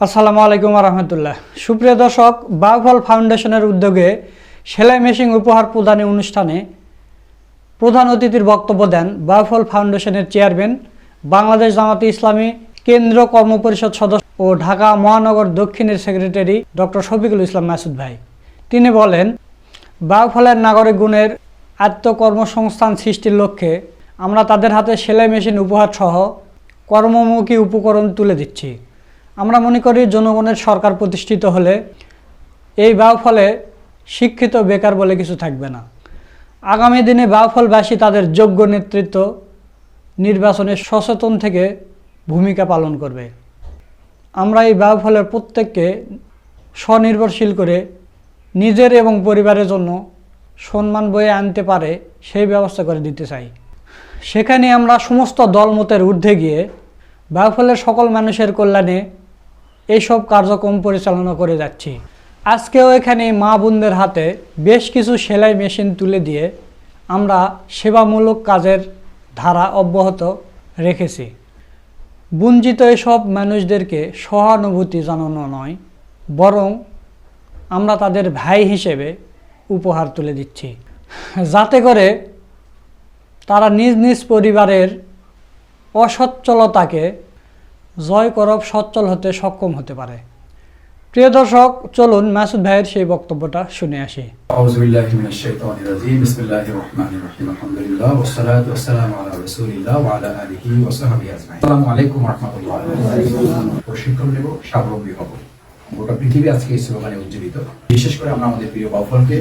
আসসালামু আলাইকুম রহমতুল্লাহ। সুপ্রিয় দর্শক, বাউফল ফাউন্ডেশনের উদ্যোগে সেলাই মেশিন উপহার প্রদানের অনুষ্ঠানে প্রধান অতিথির বক্তব্য দেন বাউফল ফাউন্ডেশনের চেয়ারম্যান, বাংলাদেশ জামাতে ইসলামী কেন্দ্র কর্মপরিষদ সদস্য ও ঢাকা মহানগর দক্ষিণের সেক্রেটারি ডক্টর শফিকুল ইসলাম মাসুদ ভাই। তিনি বলেন, বাউফলের নাগরিক গুণের আত্মকর্মসংস্থান সৃষ্টির লক্ষ্যে আমরা তাদের হাতে সেলাই মেশিন উপহার সহ কর্মমুখী উপকরণ তুলে দিচ্ছি। আমরা মনে করি জনগণের সরকার প্রতিষ্ঠিত হলে এই বাউফলে শিক্ষিত বেকার বলে কিছু থাকবে না। আগামী দিনে বাউফলবাসী তাদের যোগ্য নেতৃত্ব নির্বাচনে সচেতন থেকে ভূমিকা পালন করবে। আমরা এই বাউফলের প্রত্যেককে স্বনির্ভরশীল করে নিজের এবং পরিবারের জন্য সম্মান বয়ে আনতে পারে সেই ব্যবস্থা করে দিতে চাই। সেখানে আমরা সমস্ত দলমতের ঊর্ধ্বে গিয়ে বাউফলের সকল মানুষের কল্যাণে এইসব কার্যক্রম পরিচালনা করে যাচ্ছি। আজকেও এখানে মা বোনদের হাতে বেশ কিছু সেলাই মেশিন তুলে দিয়ে আমরা সেবামূলক কাজের ধারা অব্যাহত রেখেছি। বঞ্চিত এসব মানুষদেরকে সহানুভূতি জানানো নয়, বরং আমরা তাদের ভাই হিসেবে উপহার তুলে দিচ্ছি, যাতে করে তারা নিজ নিজ পরিবারের অসচ্ছলতাকে জয় করব সচ্ছল হতে সক্ষম হতে পারে। প্রিয় দর্শক, চলুন মাসুদ ভাইয়ের সেই বক্তব্যটা শুনে আসি। আউযুবিল্লাহি মিনাশ শাইতানির রাজিম। বিসমিল্লাহির রহমানির রহিম। আলহামদুলিল্লাহ ওয়াসসালাতু ওয়াসসালামু আলা রাসূলিল্লাহ ওয়া আলা আলিহি ওয়া সাহবিহি আজমাইন। আসসালামু আলাইকুম ওয়া রাহমাতুল্লাহ। প্রশিক্ষণ নেব, স্বাবলম্বী হব। গোটা পৃথিবী আজকে এই স্লোগানে উজ্জীবিত। বিশেষ করে আমরা আমাদের প্রিয় বাউফলকে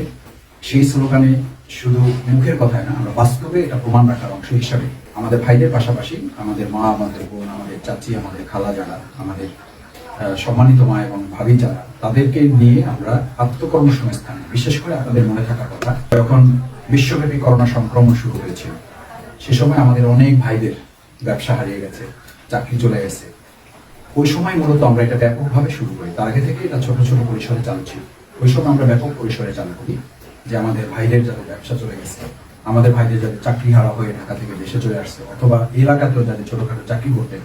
সেই স্লোগানে শুধু মুখের কথায় না, আমরা বাস্তবে এটা প্রমাণ রাখার অংশ হিসাবে আমাদের ভাইদের পাশাপাশি আমাদের মা, আমাদের বোন, আমাদের চাচি, আমাদের খালা যারা, আমাদের সম্মানিত মা এবং ভাবি যারা, তাদেরকে নিয়ে আমরা আত্মকর্মসংস্থান, বিশেষ করে আপনাদের মনে থাকার কথা, যখন বিশ্বব্যাপী করোনা সংক্রমণ শুরু হয়েছিল সে সময় আমাদের অনেক ভাইদের ব্যবসা হারিয়ে গেছে, চাকরি চলে গেছে। ওই সময় মূলত আমরা এটা ব্যাপকভাবে শুরু করি। তার আগে থেকে এটা ছোট ছোট পরিসরে চালু ছিল। ওই সময় আমরা ব্যাপক পরিসরে চালু করি যে আমাদের ভাইদের যাদের ব্যবসা চলে গেছে, আমাদের ভাইদের যাদের চাকরি হারা হয়ে ঢাকা থেকে দেশে চলে আসছে, অথবা এলাকাতেও যাদের ছোটখাটো চাকরি করতেন,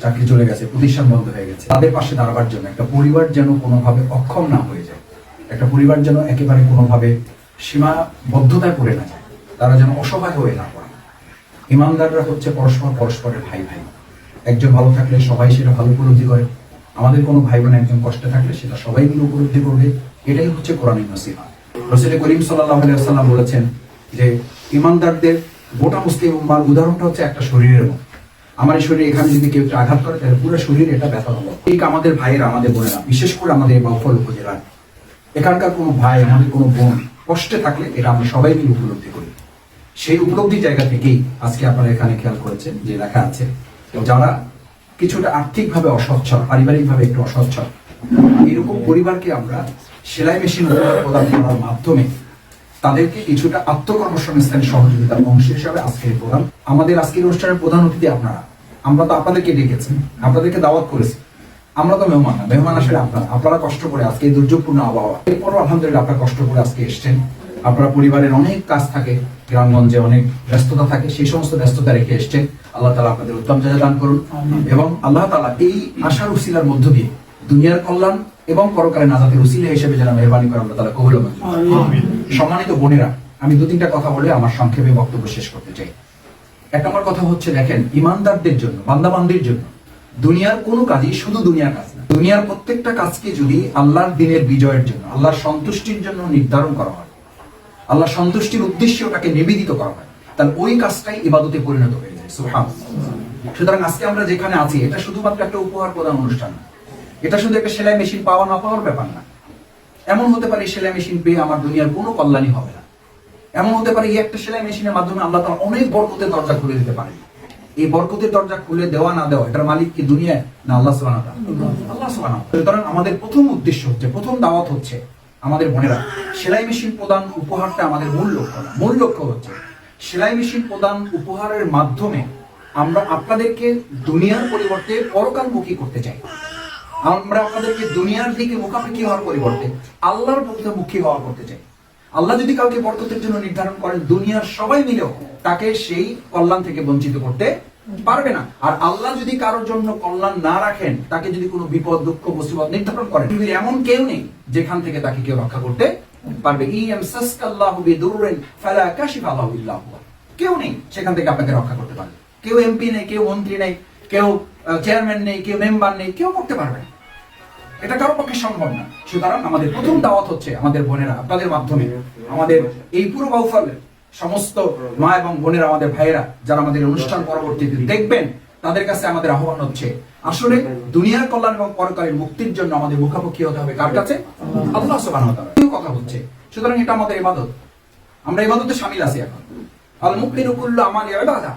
চাকরি চলে গেছে, প্রতিষ্ঠান বন্ধ হয়ে গেছে, তাদের পাশে দাঁড়াবার জন্য একটা পরিবার যেন কোনোভাবে অক্ষম না হয়ে যায়, একটা পরিবার যেন একেবারে কোনোভাবে সীমাবদ্ধতায় পড়ে না যায়, তারা যেন অসহায় হয়ে না পড়ে। ইমানদাররা হচ্ছে পরস্পরের ভাই ভাই। একজন ভালো থাকলে সবাই সেটা ভালো উপলব্ধি করে। আমাদের কোনো ভাই বোন একজন কষ্টে থাকলে সেটা সবাই মিলে উপলব্ধি করবে। এটাই হচ্ছে কোরআনের নসিহত। রাসূল করিম সাল্লাল্লাহু আলাইহি ওয়াসাল্লাম বলেছেন যে ইমানদারদের গোটা মুসলিম উম্মাহর উদাহরণটা হচ্ছে একটা শরীরের মতো। আমার এই শরীরে এখানে যদি কেউ আঘাত করে তাহলে পুরো শরীর এটা ব্যথা হবে। ঠিক আমাদের ভাইয়েরা, আমাদের বোনেরা, বিশেষ করে আমাদের এই বাউফল উপজেলার এখানকার কোনো ভাই, আমাদের কোনো বোন কষ্টে থাকলে এটা আমরা সবাই মিলে উপলব্ধি করি। সেই উপলব্ধি জায়গা থেকেই আজকে আপনারা এখানে খেয়াল করেছেন যে লেখা আছে যারা কিছুটা আর্থিকভাবে অসচ্ছল, পারিবারিকভাবে একটু অসচ্ছল, এরকম পরিবারকে আমরা সেলাই মেশিন প্রদান করার মাধ্যমে তাদেরকে কিছুটা আত্মকর্মসংস্থানের সহযোগিতার অংশ হিসাবে আজকের প্রোগ্রাম। আমাদের আজকের অনুষ্ঠানের প্রধান অতিথি আপনারা। আমরা তো আপনাদেরকে ডেকেছি, আপনাদেরকে দাওয়াত করেছি। আমরা তো মেহমান না, মেহমান আসলে আপনারা কষ্ট করে আজকে এই দুর্যোগপূর্ণ আবহাওয়া, এরপরও আলহামদুলিল্লাহ আপনারা কষ্ট করে আজকে এসছেন। আপনারা পরিবারের অনেক কাজ থাকে, গ্রামগঞ্জে অনেক ব্যস্ততা থাকে, সেই সমস্ত ব্যস্ততা রেখে এসছেন। আল্লাহ তাআলা আপনাদের উত্তম জাযা দান করুন এবং আল্লাহ তাআলা এই আশার উসিলার মধ্য দিয়ে দুনিয়ার কল্যাণ এবং পরকালে নাজাতের উসিলা হিসেবে যারা মেহরবানি করে আল্লাহ তাআলা কবুল করুন। সম্মানিত বোনেরা, আমি দু তিনটা কথা বলে আমার সংক্ষেপে বক্তব্য শেষ করতে চাই। এক নম্বর কথা হচ্ছে, দেখেন, ইমানদারদের জন্য, বান্দাবান্দির জন্য দুনিয়ার কোনো কাজই শুধু দুনিয়ার কাজ না। দুনিয়ার প্রত্যেকটা কাজকে যদি আল্লাহর দ্বীনের বিজয়ের জন্য, আল্লাহর সন্তুষ্টির জন্য নির্ধারণ করা হয়, আল্লাহর সন্তুষ্টির উদ্দেশ্যে ওটাকে নিবেদিত করা হয়, তাহলে ওই কাজটাই ইবাদতে পরিণত হয়ে যায়। সুবহানাল্লাহ। সুতরাং আজকে আমরা যেখানে আছি এটা শুধুমাত্র একটা উপহার প্রদান অনুষ্ঠান না, এটা শুধু একটা সেলাই মেশিন পাওয়া না পাওয়ার ব্যাপার না। এমন হতে পারে সেলাই মেশিন পেয়ে আমার দুনিয়ার কোনো কল্যাণই হবে না। এমন হতে পারে এই একটা সেলাই মেশিনের মাধ্যমে আল্লাহ তাআলা অনেক বরকতের দরজা খুলে দিতে পারে। এই বরকতের দরজা খুলে দেওয়া না দেওয়া এটার মালিক কি দুনিয়ায় না আল্লাহ সুবহানাহু ওয়া তাআলা? আল্লাহ সুবহানাহু ওয়া তাআলা। সুতরাং আমাদের প্রথম উদ্দেশ্য হচ্ছে, প্রথম দাওয়াত হচ্ছে, আমাদের বোনেরা, সেলাই মেশিন প্রদান উপহারটা আমাদের মূল লক্ষ্য না। মূল লক্ষ্য হচ্ছে সেলাই মেশিন প্রদান উপহারের মাধ্যমে আমরা আপনাদেরকে দুনিয়ার পরিবর্তে পরকালমুখী করতে চাই। আমরা আপনাদেরকে দুনিয়ার দিকে মুখাপেক্ষী হওয়ার পরিবর্তে আল্লাহর পথে মুখী হওয়া করতে চাই। আল্লাহ যদি কাউকে বরকতের জন্য নির্ধারণ করেন, দুনিয়ার সবাই মিলেও তাকে সেই কল্যাণ থেকে বঞ্চিত করতে পারবে না। আর আল্লাহ যদি কারোর জন্য কল্যাণ না রাখেন, তাকে যদি কোনো বিপদ দুঃখ মুসিবত নির্ধারণ করেন, পৃথিবীর এমন কেউ নেই যেখান থেকে তাকে কেউ রক্ষা করতে পারবে। ইয়ামসাসকাল্লাহু বিদুররিন ফালা কাশিফা লাহু ইল্লা হুয়া। কেউ নেই সেখান থেকে আপনাকে রক্ষা করতে পারবে। কেউ এমপি নেই, কেউ মন্ত্রী নেই, কেউ চেয়ারম্যান নেই, কেউ মেম্বার নেই, কেউ করতে পারবে না। এটা কারোর পক্ষে সম্ভব না। সুতরাং আমাদের প্রথম দাওয়াত হচ্ছে আমাদের বোনেরা, আপনাদের মাধ্যমে আমাদের এই পুরো বাউফলের সমস্ত মা এবং বোনেরা, আমাদের ভাইয়েরা যারা আমাদের অনুষ্ঠান পরবর্তীতে দেখবেন, তাদের কাছে আমাদের আহ্বান হচ্ছে, আসলে দুনিয়ার কল্যাণ এবং পরকালের মুক্তির জন্য আমাদের মুখাপেক্ষি হতে হবে কার কাছে? আল্লাহ সুবহানাহু ওয়া তাআলা কথা হচ্ছে। সুতরাং এটা আমাদের ইবাদত, আমরা ইবাদতে শামিল আছি এখন। আল মুমিনু কুল্লু আমালি ইবাদাহ।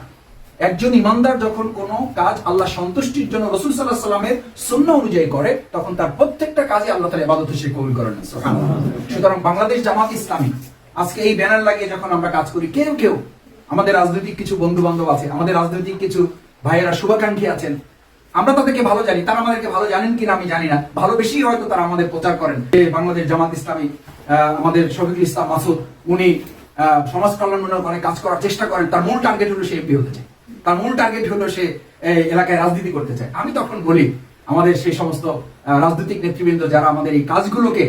একজন ইমানদার যখন কোনো কাজ আল্লাহ সন্তুষ্টির জন্য রাসূল সাল্লাল্লাহু আলাইহি ওয়াসাল্লামের সুন্নাহ অনুযায়ী করে, তখন তার প্রত্যেকটা কাজে আল্লাহ তাআলা ইবাদত হিসেবে কবুল করেন। সুবহানাল্লাহ। সুতরাং বাংলাদেশ জামাত ইসলামী আজকে এই ব্যানার লাগিয়ে যখন আমরা কাজ করি, কেউ কেউ আমাদের রাজনৈতিক কিছু বন্ধু বান্ধব আছে, আমাদের রাজনৈতিক কিছু ভাইয়েরা শুভাকাঙ্ক্ষী আছেন, আমরা তাদেরকে ভালো জানি, তারা আমাদেরকে ভালো জানেন কিনা আমি জানি না, ভালো বেশি হয়তো তারা আমাদের প্রচার করেন। বাংলাদেশ জামাত ইসলামী, আমাদের শফিকুল ইসলাম মাসুদ, উনি সমাজ কল্যাণমূলক অনেক কাজ করার চেষ্টা করেন। তার মূল টার্গেট হলো সে এমপি হতে চায়, তার মূল টার্গেট হলো সে এলাকায় রাজনীতি করতে চায়। আমি তখন বলি, আমাদের সেই সমস্ত রাজনৈতিক নেতৃবৃন্দ যারা আমাদের এই কাজগুলোকে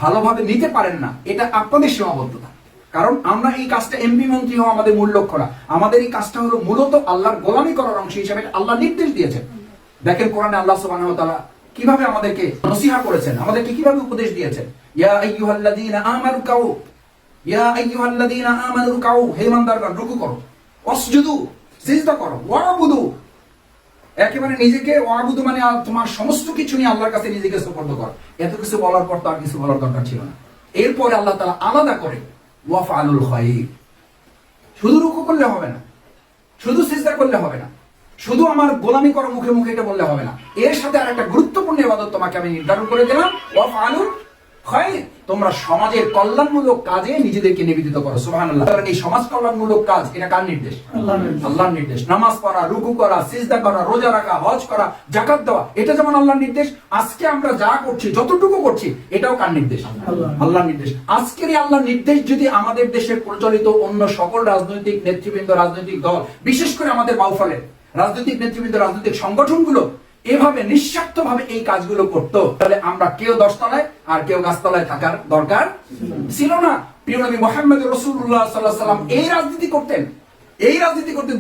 ভালোভাবে নিতে পারেন না, এটা আপনাদের সীমাবদ্ধতা। কারণ আমরা এই কাজটা এমপি মন্ত্রী হওয়া আমাদের মূল লক্ষ্য না। আমাদের এই কাজটা হলো মূলত আল্লাহর গোলামি করার অংশ হিসেবে আল্লাহ নির্দেশ দিয়েছেন। দেখেন কোরআনে আল্লাহ সুবহানাহু ওয়া তাআলা কিভাবে আমাদেরকে নসিহত করেছেন, আমাদেরকে কিভাবে উপদেশ দিয়েছেন। ইয়া আইয়ুহাল্লাযীনা আমানু কাউ, ইয়া আইয়ুহাল্লাযীনা আমানু কাউ, হে ইমানদারগণ রুকু করো, ওয়াসজুদু সিজদা করো, ওয়াবুদু একেবারে নিজেকে, ওয়াবুদু মানে তোমার সমস্ত কিছু নিয়ে আল্লাহর কাছে নিজেকে সুপর্দ করো। এত কিছু বলার পর তো আর কিছু বলার দরকার ছিল না। এরপরে আল্লাহ তাআলা আলাদা করে ওয়াফআলুল খায়র, শুধু রুকু করলে হবে না, শুধু সিজদা করলে হবে না, শুধু আমার গোলামি করো মুখে মুখে এটা বললে হবে না, এর সাথে আর একটা গুরুত্বপূর্ণ ইবাদত তোমাকে আমি নির্ধারণ করে দিলাম, ওয়াফআলুল খায়র, তোমরা সমাজের কল্যাণমূলক কাজে নিজেদেরকে নিবেদিত করো। সুবহানাল্লাহ। এই সমাজ কল্যাণমূলক কাজ, এটা কার নির্দেশ? আল্লাহর নির্দেশ। নামাজ পড়া, রুকু করা, সিজদা করা, রোজা রাখা, হজ করা, যাকাত দেওয়া, এটা যেমন আল্লাহর নির্দেশ। আজকে আমরা যা করছি, যতটুকু করছি, এটাও কার নির্দেশ? আল্লাহর নির্দেশ। আজকের এই আল্লাহর নির্দেশ যদি আমাদের দেশে প্রচলিত অন্য সকল রাজনৈতিক নেতৃবৃন্দ, রাজনৈতিক দল, বিশেষ করে আমাদের বাউফলের রাজনৈতিক নেতৃবৃন্দ, রাজনৈতিক সংগঠনগুলো এভাবে নিঃস্বার্থভাবে এই কাজগুলো করতো, তাহলে আমরা কেউ 10 তলায় আর কেউ গাছতলায় থাকার দরকার ছিল না। প্রিয় নবী মুহাম্মদ রাসূলুল্লাহ সাল্লাল্লাহু আলাইহি ওয়াসাল্লাম এই রাজনীতি করতেন,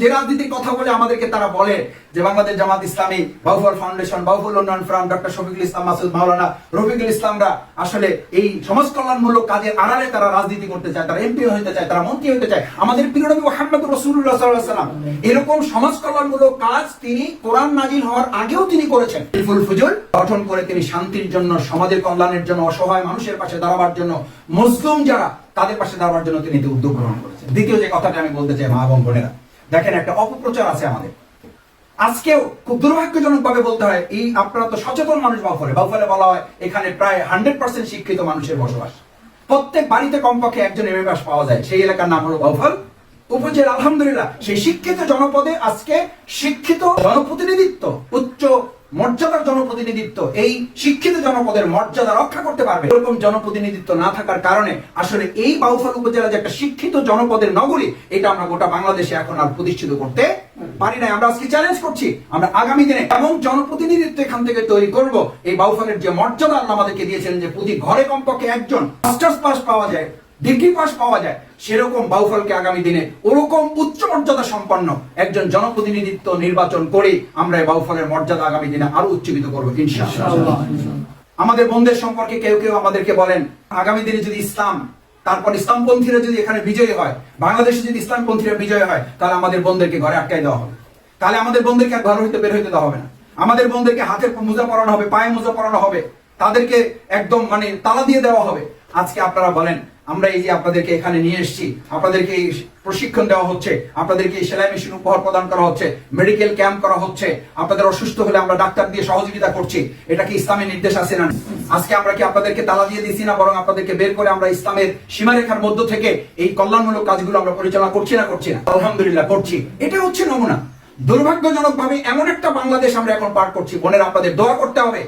যে রাজনীতির কথা বলে আমাদেরকে তারা বলে যে বাংলাদেশ জামাত ইসলামী, বাউফল ফাউন্ডেশন, বাউফল উন্নয়ন ফোরাম, ডক্টর শফিকুল ইসলাম মাসুদ, মাওলানা রফিকুল ইসলামরা আসলে এই সমাজ কল্যাণমূলক কাজের আড়ালে তারা রাজনীতি করতে চায়, তারা এমপি হতে চায়, তারা মন্ত্রী হতে চায়। আমাদের প্রিয় নবী মুহাম্মদ রাসূলুল্লাহ সাল্লাল্লাহু আলাইহি ওয়াসাল্লাম এরকম সমাজ কল্যাণমূলক কাজ তিনি কোরআন নাজিল হওয়ার আগেও তিনি করেছেন। হিলফুল ফুজুল গঠন করে তিনি শান্তির জন্য, সমাজের কল্যাণের জন্য, অসহায় মানুষের পাশে দাঁড়াবার জন্য, মজলুম যারা তাদের পাশে দাঁড়াবার জন্য তিনি উদ্যোগ গ্রহণ করেছেন। দ্বিতীয় যে কথাটা আমি বলতে চাই, মা এবং বোনেরা, দেখেন একটা অপপ্রচার আছে আমাদের। আজকেও খুব দুর্ভাগ্যজনক ভাবে বলতে হয়, এই আপনারা তো সচেতন মানুষ বাউফলে বলা হয় এখানে প্রায় 100% শিক্ষিত মানুষের বসবাস, প্রত্যেক বাড়িতে কমপক্ষে একজন এমএ পাস পাওয়া যায়। সেই এলাকার নাম হলো বাউফল উপজেলা। আলহামদুলিল্লাহ, সেই শিক্ষিত জনপদে আজকে শিক্ষিত জনপ্রতিনিধিত্ব, উচ্চ মর্যাদার জনপ্রতিনিধিত্ব, এই শিক্ষিত জনপদের মর্যাদা রক্ষা করতে পারবে। এরকম জনপ্রতিনিধিত্ব না থাকার কারণে আসলে এই বাউফল উপজেলা যে একটা শিক্ষিত জনপদের নগরী, এটা আমরা গোটা বাংলাদেশে এখন আর প্রতিষ্ঠিত করতে পারি না। আমরা আজকে চ্যালেঞ্জ করছি, আমরা আগামী দিনে এমন জনপ্রতিনিধিত্ব এখান থেকে তৈরি করব, এই বাউফলের যে মর্যাদা আল্লাহ আমাদেরকে দিয়েছেন যে প্রতি ঘরে কমপক্ষে একজন মাস্টার্স পাস পাওয়া যায়, ডিগ্রি পাস পাওয়া যায়, সেরকম বাউফলকে আগামী দিনে ওরকম উচ্চ মর্যাদা সম্পন্ন একজন জনপ্রতিনিধিত্ব নির্বাচন করে আমরা এই বাউফলের মর্যাদা আগামী দিনে আরো উচ্চীবিত করবো ইনশাআল্লাহ। আমাদের বন্ধের সম্পর্কে কেউ কেউ আমাদেরকে বলেন, আগামী দিনে যদি ইসলাম, তারপর ইসলামপন্থীরা যদি এখানে বিজয়ী হয়, বাংলাদেশে যদি ইসলামপন্থীরা বিজয়ী হয়, তাহলে আমাদের বোনদেরকে ঘরে আটকাই দেওয়া হবে, তাহলে আমাদের বোনদেরকে আর ঘর হইতে বের হইতে দেওয়া হবে না, আমাদের বোনদেরকে হাতের মোজা পরানো হবে, পায়ে মোজা পরানো হবে, তাদেরকে একদম তালা দিয়ে দেওয়া হবে। আজকে আপনারা বলেন, আমরা এই যে আপনাদেরকে এখানে নিয়ে এসেছি, আপনাদেরকে এই প্রশিক্ষণ দেওয়া হচ্ছে, আপনাদেরকে এই সেলাই মেশিন উপহার প্রদান করা হচ্ছে, মেডিকেল ক্যাম্প করা হচ্ছে, আপনাদের অসুস্থ হলে আমরা ডাক্তার দিয়ে সহযোগিতা করছি, এটা কি ইসলামের নির্দেশ আছে না? আজকে আমরা কি আপনাদেরকে তালা দিয়ে দিচ্ছি না, বরং আপনাদেরকে বের করে আমরা ইসলামের সীমারেখার মধ্য থেকে এই কল্যাণমূলক কাজগুলো আমরা পরিচালনা করছি না? আলহামদুলিল্লাহ করছি। এটা হচ্ছে নমুনা। দুর্ভাগ্যজনক ভাবে এমন একটা বাংলাদেশ আমরা এখন পার করছি। বোনেরা, আপনাদের দোয়া করতে হবে,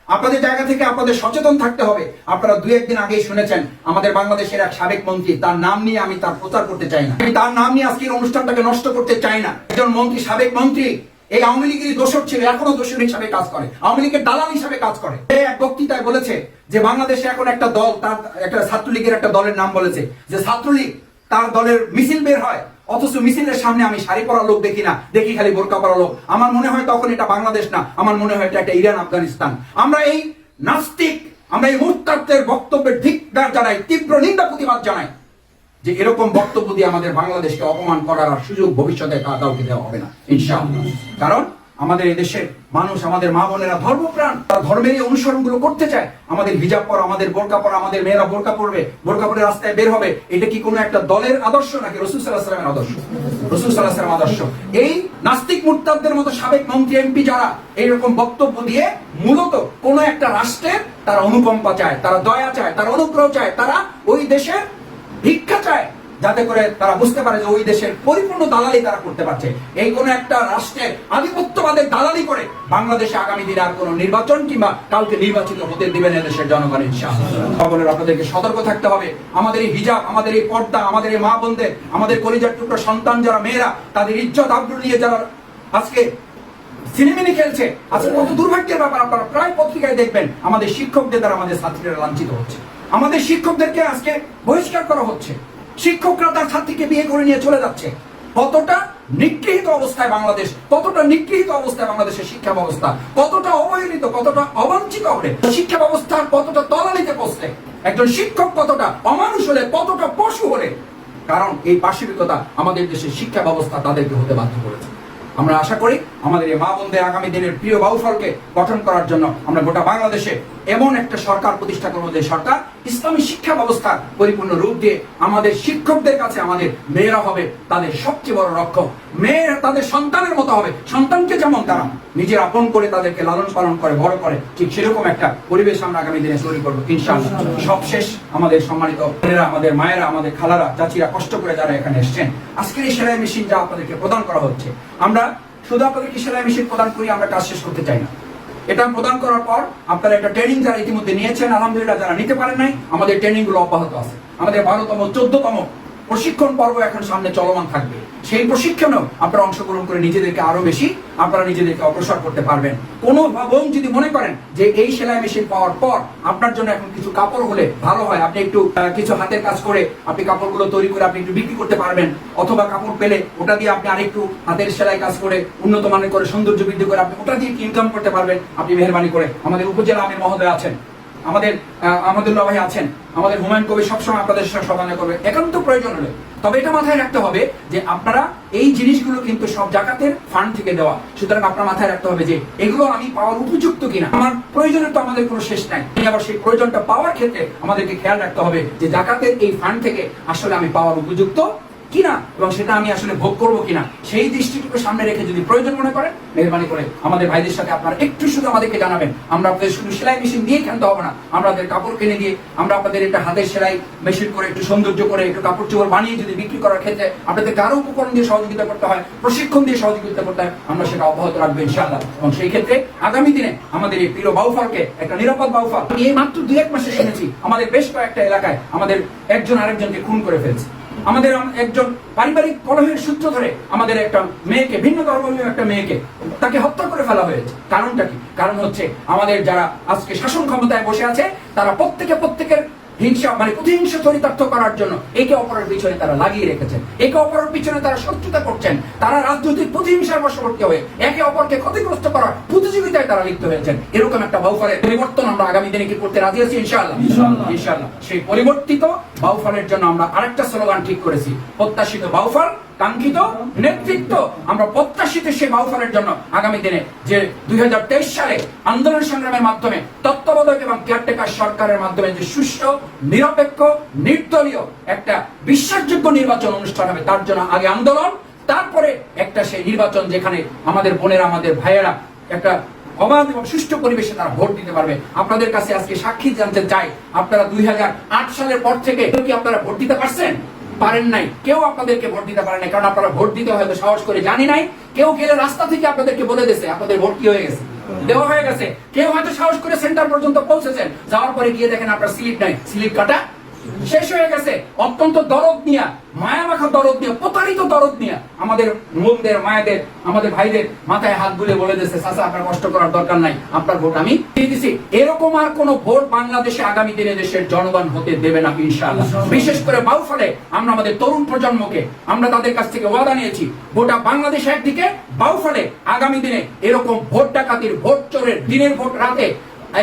আপনাদের জায়গা থেকে আপনাদের সচেতন থাকতে হবে। আপনারা দুই একদিন আগেই শুনেছেন আমাদের বাংলাদেশের এক সাবেক মন্ত্রী, তার নাম নিয়ে আমি তার প্রচার করতে চাই না, আমি তার নাম নিয়ে আজকের অনুষ্ঠানটাকে নষ্ট করতে চাই না। একজন মন্ত্রী, সাবেক মন্ত্রী, এই আওয়ামী লীগের দোষর ছিল, এখনো দোষর হিসাবে কাজ করে, আওয়ামী লীগের দালাল হিসাবে কাজ করে। এক বক্তৃতায় বলেছে যে বাংলাদেশে এখন একটা দল, তার একটা ছাত্রলীগের একটা দলের নাম বলেছে যে ছাত্রলীগ, তার দলের মিছিল বের হয়, অথচ মিছিলের সামনে আমি শাড়ি পরা লোক দেখি না, দেখি খালি বোরকা পরা লোক। আমার মনে হয় তখন এটা বাংলাদেশ না, আমার মনে হয় এটা একটা ইরান, আফগানিস্তান। আমরা এই নাস্তিক, আমরা এই মুরতাদদের বক্তব্যের ধিক্কার জানাই, তীব্র নিন্দা প্রতিবাদ জানাই যে এরকম বক্তব্য দিয়ে আমাদের বাংলাদেশকে অপমান করার আর সুযোগ ভবিষ্যতে কাউকে দেওয়া হবে না ইনশাআল্লাহ। কারণ আমাদের এই দেশের মানুষ, আমাদের মা বোনেরা ধর্মপ্রাণ, তারা ধর্মের এই অনুসরণগুলো করতে চায়। আমাদের হিজাব পরা, আমাদের বোরকা পরা, আমাদের মেয়েরা বোরকা পরবে, বোরকা পরে রাস্তায় বের হবে, এটা কি কোনো একটা দলের আদর্শ নাকি রাসূল সাল্লাল্লাহু আলাইহি ওয়াসাল্লামের আদর্শ? রাসূল সাল্লাল্লাহু আলাইহি ওয়াসাল্লামের আদর্শ। এই নাস্তিক মুরতাদদের মতো সাবেক মন্ত্রী, এমপি যারা এইরকম বক্তব্য দিয়ে মূলত কোন একটা রাষ্ট্রের তারা অনুকম্পা চায়, তারা দয়া চায়, তারা অনুগ্রহ চায়, তারা ওই দেশের ভিক্ষা চায়, যাতে করে তারা বুঝতে পারে যে ওই দেশের পরিপূর্ণ দালালি তারা করতে পারছে। এই কোন একটা রাষ্ট্রের আধিপত্যবাদের দালালি করে বাংলাদেশে আগামী দিনে আর কোন নির্বাচন কিংবা কাউকে নির্বাচিত হতে দিবেন না দেশের জনগণ ইনশাআল্লাহ। আপনাদেরকে সতর্ক থাকতে হবে। আমাদের এই হিজাব, আমাদের এই পর্দা, আমাদের এই মা বোনদের, আমাদের কলিজার টুকরা সন্তান যারা মেয়েরা, তাদের ইজ্জত আবরু নিয়ে যারা আজকে সিনেমিনি খেলছে, আজকে কত দুর্ভাগ্যের ব্যাপার। আপনারা প্রায় পত্রিকায় দেখবেন আমাদের শিক্ষকদের দ্বারা আমাদের ছাত্রীরা লাঞ্ছিত হচ্ছে, আমাদের শিক্ষকদেরকে আজকে বহিষ্কার করা হচ্ছে, শিক্ষকরা তার ছাত্রীকে বিয়ে করে নিয়ে চলে যাচ্ছে। কতটা নিগৃহীত অবস্থায় বাংলাদেশ, কতটা নিগৃহীত অবস্থায় বাংলাদেশের শিক্ষা ব্যবস্থা, কতটা অবহেলিত, কতটা অবাঞ্ছিত হলে শিক্ষা ব্যবস্থার কতটা তলানিতে পৌঁছতে, একজন শিক্ষক কতটা অমানুষ হলে, কতটা পশু হলে। কারণ এই পাশবিকতা আমাদের দেশের শিক্ষা ব্যবস্থা তাদেরকে হতে বাধ্য করেছে। আমরা আশা করি আমাদের এই মা বোনদের আগামী দিনের প্রিয় বাউফলকে গঠন করার জন্য আমরা গোটা বাংলাদেশে এমন একটা সরকার প্রতিষ্ঠা করবো যে সরকার ইসলামী শিক্ষা ব্যবস্থার পরিপূর্ণ রূপ দিয়ে আমাদের শিক্ষকদের কাছে আমাদের মেয়েরা হবে তাদের সবচেয়ে বড় রক্ষক। মেয়েরা তাদের সন্তানের মতো হবে, সন্তানকে যেমন তারা নিজের আপন করে তাদেরকে লালন পালন করে বড় করে, ঠিক সেরকম একটা পরিবেশ আমরা আগামী দিনে তৈরি করবো ইনশাআল্লাহ। সবশেষ আমাদের সম্মানিত বোনেরা, আমাদের মায়েরা, আমাদের খালারা, চাচিরা কষ্ট করে যারা এখানে এসছেন, আজকের এই সেলাই মেশিন যা আপনাদেরকে প্রদান করা হচ্ছে, আমরা শুধু আপনাদেরকে সেলাই মেশিন প্রদান করি আমরা কাজ শেষ করতে চাই না। এটা প্রদান করার পর আপনারা একটা ট্রেনিং যারা ইতিমধ্যে নিয়েছেন, আলহামদুলিল্লাহ, যারা নিতে পারেন নাই, আমাদের ট্রেনিং গুলো অব্যাহত আছে। আমাদের 12তম 14তম প্রশিক্ষণ পর্ব এখন সামনে চলমান থাকবে। সেই প্রশিক্ষণেও আপনারা অংশগ্রহণ করে নিজেদেরকে আরো বেশি আপনারা নিজেদেরকে অগ্রসর করতে পারবেন। কোনো বোন যদি মনে করেন যে এই সেলাই মেশিন পাওয়ার পর আপনার জন্য এখন কিছু কাপড় হলে ভালো হয়, আপনি একটু কিছু হাতের কাজ করে আপনি কাপড়গুলো তৈরি করে আপনি একটু বিক্রি করতে পারবেন, অথবা কাপড় পেলে ওটা দিয়ে আপনি আরেকটু হাতের সেলাই কাজ করে উন্নত মানের করে সৌন্দর্য বৃদ্ধি করে আপনি ওটা দিয়ে ইনকাম করতে পারবেন, আপনি মেহরবানি করে আমাদের উপজেলা আমির মহোদয় আছেন, আমাদের আমাদুল্লাহ ভাই আছেন, আমাদের হুমায়ুন কবির সবসময় আপনাদের সাথে সহযোগিতা করবে একান্ত প্রয়োজন হলে। তবে এটা মাথায় রাখতে হবে যে আপনারা এই জিনিসগুলো কিন্তু সব জাকাতের ফান্ড থেকে দেওয়া, সুতরাং আপনার মাথায় রাখতে হবে যে এগুলো আমি পাওয়ার উপযুক্ত কিনা। আমার প্রয়োজনের তো আমাদের কোনো শেষ নাই, আবার সেই প্রয়োজনটা পাওয়ার ক্ষেত্রে আমাদেরকে খেয়াল রাখতে হবে যে জাকাতের এই ফান্ড থেকে আসলে আমি পাওয়ার উপযুক্ত কিনা এবং সেটা আমি আসলে ভোগ করবো কিনা, সেই দৃষ্টিটুকু সামনে রেখে যদি প্রয়োজন মনে করেন মেহরবানি করে আমাদের ভাইদের সাথে আপনারা একটু শুধু আমাদেরকে জানাবেন। আমরা আপনাদের শুধু সেলাই মেশিন দিয়ে খেলতে হবে না, আমরা আপনাদের কাপড় কিনে দিয়ে আমরা আপনাদের একটা হাতের সেলাই মেশিন করে একটু সৌন্দর্য করে একটু কাপড় চোপড় বানিয়ে যদি বিক্রি করার ক্ষেত্রে আপনাদেরকে আরো উপকরণ দিয়ে সহযোগিতা করতে হয়, প্রশিক্ষণ দিয়ে সহযোগিতা করতে হয়, আমরা সেটা অব্যাহত রাখবো ইনশাআল্লাহ। এবং সেই ক্ষেত্রে আগামী দিনে আমাদের এই প্রিয় বাউফলকে একটা নিরাপদ বাউফল, এই মাত্র 2-1 মাসে শুনেছি আমাদের বেশ কয়েকটা এলাকায় আমাদের একজন আরেকজনকে খুন করে ফেলছে। আমাদের একজন পারিবারিক কলহের সূত্র ধরে আমাদের একটা মেয়েকে, ভিন্ন ধর্মীয় একটা মেয়েকে তাকে হত্যা করে ফেলা হয়েছে। কারণটা কি? কারণ হচ্ছে আমাদের যারা আজকে শাসন ক্ষমতায় বসে আছে তারা প্রত্যেকের হিংসা মানে প্রতিহিংস চরিতার্থ করার জন্য একে অপরের পিছনে তারা লাগিয়ে রেখেছেন, একে অপরের পিছনে তারা শত্রুতা করছেন, তারা রাজনৈতিক প্রতিহিংসার বশবর্তী হয়ে একে অপরকে ক্ষতিগ্রস্ত করার প্রতিযোগিতায় তারা লিপ্ত হয়েছেন। এরকম একটা বাউফলের পরিবর্তন আমরা আগামী দিনে কি করতে রাজি আছি ইনশাআল্লাহ। ইনশাআল্লাহ সেই পরিবর্তিত বাউফলের জন্য আমরা আরেকটা স্লোগান ঠিক করেছি, প্রত্যাশিত বাউফল, কাঙ্ক্ষিত নেতৃত্ব। আমরা প্রত্যাশিত সেই বাউফলের জন্য আগামী দিনে যে 2023 সালে আন্দোলন সংগ্রামের মাধ্যমে তত্ত্বাবধায়ক এবং কেয়ারটেকার সরকারের মাধ্যমে যে সুষ্ঠু, নিরপেক্ষ, নির্দলীয় একটা বিশ্বাসযোগ্য নির্বাচন অনুষ্ঠান হবে, তার জন্য আগে আন্দোলন, তারপরে একটা সেই নির্বাচন যেখানে আমাদের বোনেরা, আমাদের ভাইয়েরা একটা অবাধ এবং সুষ্ঠু পরিবেশে তারা ভোট দিতে পারবে। আপনাদের কাছে আজকে সাক্ষী জানতে চাই, আপনারা 2008 সালের পর থেকে কি আপনারা ভোট দিতে পারছেন? পারেন নাই, কেউ আপনাদেরকে ভোট দিতে পারেন নাই, কারণ আপনারা ভোট দিতে হয়তো সাহস করে জানি নাই। কেউ গেলে রাস্তা থেকে আপনাদেরকে বলে দিয়েছে আপনাদের ভোট কি হয়ে গেছে, দেওয়া হয়ে গেছে। কেউ হয়তো সাহস করে সেন্টার পর্যন্ত পৌঁছেছেন, যাওয়ার পরে গিয়ে দেখেন আপনার স্লিপ নাই, স্লিপ কাটা শেষ হয়ে গেছে। অত্যন্ত দরদ নিয়ে, মায়া মাখা দরদ নিয়ে, প্রতারিত দরদ নিয়ে আমাদের বোনদের, মায়েদের, আমাদের ভাইদের মাথায় হাত বুলে বলে দিচ্ছে চাচা আপনার কষ্ট করার দরকার নাই, আপনার ভোট আমি দিয়ে দিছি। এরকম আর কোন ভোট বাংলাদেশে আগামী দিনে দেশের জনগণ হতে দেবে না ইনশাআল্লাহ। বিশেষ করে বাউফলে আমরা আমাদের তরুণ প্রজন্মকে আমরা তাদের কাছ থেকে ওয়াদা নিয়েছি, গোটা বাংলাদেশে একদিকে, বাউফলে আগামী দিনে এরকম ভোট ডাকাতির, ভোট চোরের, দিনের ভোট রাতে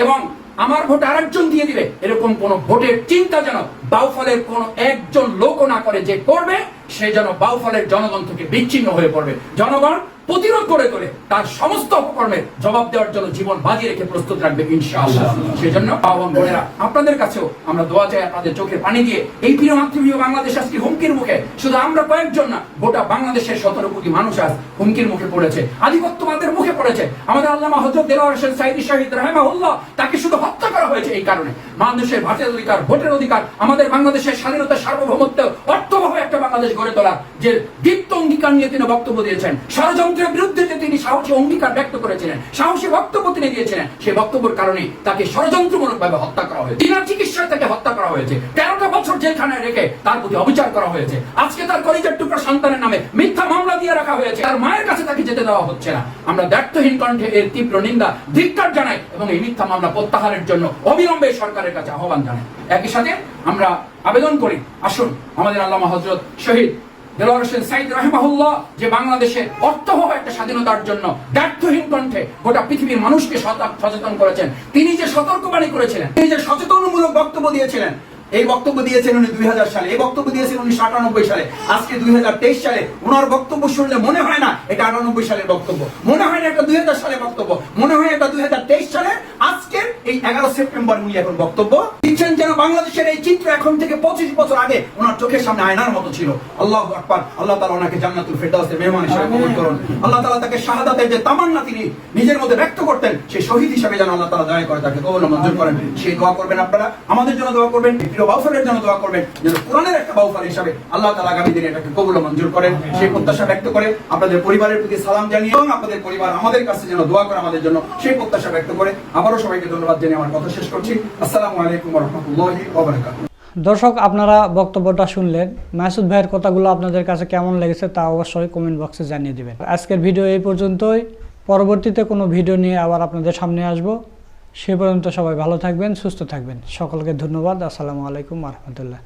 এবং আমার ভোট আরেকজন দিয়ে দিবে এরকম কোন ভোটের চিন্তা যেন বাউফলের কোন একজন লোক না করে, যে করবে সে যেন বাউফলের জনগণ থেকে বিচ্ছিন্ন হয়ে পড়বে। জনগণ প্রতিরোধ করে করে তার সমস্ত অপকর্মের জবাব দেওয়ার জন্য জীবন বাজি রেখে প্রস্তুত রাখবে ইনশাআল্লাহ। সেই জন্য বাবা বোনেরা, আপনাদের কাছেও আমরা দোয়া চাই, আপনাদের চোখের পানি দিয়ে। এই প্রিয় মাতৃভূমি বাংলাদেশ আজকে হুমকির মুখে, শুধু আমরা কয়েকজন না, গোটা বাংলাদেশের 17 কোটি মানুষ আজ হুমকির মুখে পড়েছে, আধিপত্যবাদের মুখে পড়েছে। আমাদের আল্লামা হযরত দেলোয়ার হোসেন সাঈদী শহীদ রাহিমাহুল্লাহ, তাকে শুধু হত্যা করা হয়েছে এই কারণে। মানুষের ভাতের অধিকার, ভোটের অধিকার, আমাদের বাংলাদেশের স্বাধীনতা, সার্বভৌমত্ব, অর্থবহ একটা বাংলাদেশ গড়ে তোলার যে দীপ্ত অঙ্গীকার নিয়ে তিনি বক্তব্য দিয়েছেন, ষড়যন্ত্রের বিরুদ্ধে যে তিনি সাহসী অঙ্গীকার ব্যক্ত করেছিলেন, সাহসী বক্তব্য তিনি দিয়েছিলেন, সেই বক্তব্যের কারণে তাকে ষড়যন্ত্রমূলক ভাবে হত্যা করা হয়েছে। বিনা চিকিৎসায় তাকে হত্যা করা হয়েছে, 13টা বছর জেলখানায় রেখে তার প্রতি অবিচার করা হয়েছে। আজকে তার কলিজার টুকরা সন্তানের নামে মিথ্যা মামলা দিয়ে রাখা হয়েছে, তার মায়ের কাছে তাকে যেতে দেওয়া হচ্ছে না। আমরা দায়িত্বহীন কণ্ঠে এর তীব্র নিন্দা, ধিক্কার জানাই এবং এই মিথ্যা মামলা প্রত্যাহারের জন্য অবিলম্বে সরকারের কাছে আহ্বান জানাই। একই সাথে আমরা আবেদন করি, আসুন আমাদের আল্লামা হযরত শহীদ দেলোয়ার হোসেন সাঈদী রাহিমাহুল্লাহ যে বাংলাদেশের অর্থবহ একটা স্বাধীনতার জন্য দায়িত্বহীন কণ্ঠে গোটা পৃথিবীর মানুষকে সচেতন করেছেন, তিনি যে সতর্কবাণী করেছিলেন, তিনি যে সচেতনমূলক বক্তব্য দিয়েছিলেন, এই বক্তব্য দিয়েছেন উনি 2000 সালে, এই বক্তব্য দিয়েছেন 1998 সালে। আজকে 2023 সালে ওনার বক্তব্য শুনলে মনে হয় না এটা 98 সালের বক্তব্য, মনে হয় না এটা 2000 সালের বক্তব্য, মনে হয় এটা 2023 সালে আজকের এই 11 সেপ্টেম্বর উনি এখন বক্তব্য দিচ্ছেন যেন বাংলাদেশের এই চিত্র এখন থেকে 25 বছর আগে ওনার চোখের সামনে আয়নার মতো ছিল। আল্লাহু আকবার। আল্লাহ তাআলা ওনাকে জান্নাতুল ফেরদাউসের মেহমান হিসেবে কবুল করুন। আল্লাহ তাআলা তাকে শাহাদাতের যে তামান্না তিনি নিজের মধ্যে ব্যক্ত করতেন, সেই শহীদ হিসেবে যেন আল্লাহ তাআলা দয়া করে তাকে কবুল মঞ্জুর করেন। সেই দোয়া করবেন আপনারা, আমাদের জন্য দোয়া করবেন, বাউফলের জন্য দোয়া করবেন, যেন কোরআনের একটা বাউফল হিসাবে আল্লাহ তাআলা আগামী দিনে এটাকে কবুল মঞ্জুর করেন। সেই প্রত্যাশা ব্যক্ত করে আপনাদের পরিবারের প্রতি সালাম জানিয়ে এবং আপনাদের পরিবার আমাদের কাছে যেন দোয়া করে আমাদের জন্য, সেই প্রত্যাশা ব্যক্ত করে আবারও সবাইকে ধন্যবাদ জানিয়ে আমার কথা শেষ করছি। আসসালামু আলাইকুম ওয়া রাহমাতুল্লাহি ওয়া বারাকাতুহু। দর্শক, আপনারা বক্তব্যটা শুনলেন। মাসুদ ভাইয়ের কথাগুলো আপনাদের কাছে কেমন লেগেছে তা অবশ্যই কমেন্ট বক্সে জানিয়ে দিবেন। আজকের ভিডিও এই পর্যন্তই, পরবর্তীতে কোনো ভিডিও নিয়ে আবার আপনাদের সামনে আসব। সে পর্যন্ত সবাই ভালো থাকবেন, সুস্থ থাকবেন। সকলকে ধন্যবাদ। আসসালামু আলাইকুম ওয়া রাহমাতুল্লাহ।